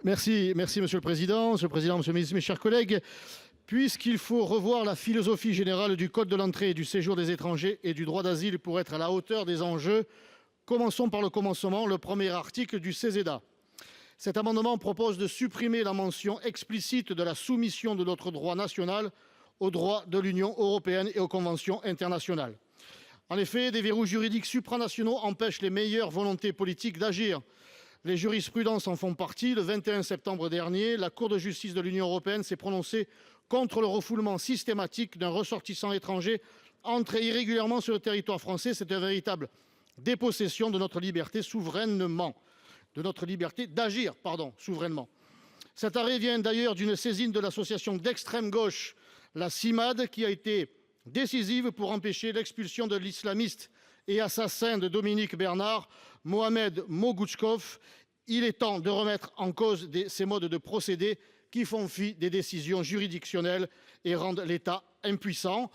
Merci, Monsieur le Président, Monsieur le Ministre, mes chers collègues. Puisqu'il faut revoir la philosophie générale du code de l'entrée et du séjour des étrangers et du droit d'asile pour être à la hauteur des enjeux, commençons par le commencement, le premier article du CESEDA. Cet amendement propose de supprimer la mention explicite de la soumission de notre droit national au droit de l'Union européenne et aux conventions internationales. En effet, des verrous juridiques supranationaux empêchent les meilleures volontés politiques d'agir. Les jurisprudences en font partie. Le 21 septembre dernier, la Cour de justice de l'Union européenne s'est prononcée contre le refoulement systématique d'un ressortissant étranger entré irrégulièrement sur le territoire français. C'est une véritable dépossession de notre liberté d'agir souverainement. Cet arrêt vient d'ailleurs d'une saisine de l'association d'extrême gauche, la CIMAD, qui a été décisive pour empêcher l'expulsion de l'islamiste et assassin de Dominique Bernard, Mohamed Mogouchkov. Il est temps de remettre en cause ces modes de procédé qui font fi des décisions juridictionnelles et rendent l'État impuissant.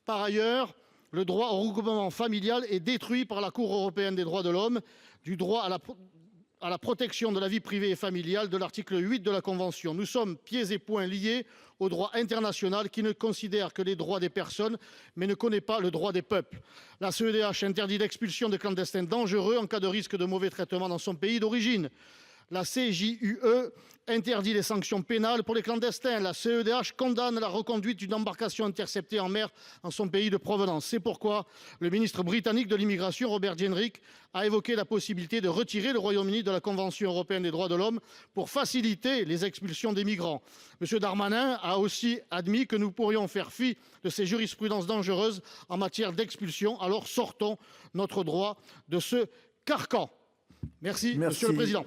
Par ailleurs, le droit au regroupement familial est détruit par la Cour européenne des droits de l'homme, du droit à la protection de la vie privée et familiale de l'article 8 de la Convention. Nous sommes pieds et poings liés au droit international qui ne considère que les droits des personnes, mais ne connaît pas le droit des peuples. La CEDH interdit l'expulsion de clandestins dangereux en cas de risque de mauvais traitement dans son pays d'origine. La CJUE interdit les sanctions pénales pour les clandestins. La CEDH condamne la reconduite d'une embarcation interceptée en mer en son pays de provenance. C'est pourquoi le ministre britannique de l'immigration, Robert Jenrick, a évoqué la possibilité de retirer le Royaume-Uni de la Convention européenne des droits de l'homme pour faciliter les expulsions des migrants. M. Darmanin a aussi admis que nous pourrions faire fi de ces jurisprudences dangereuses en matière d'expulsion. Alors sortons notre droit de ce carcan. Merci. Monsieur le Président.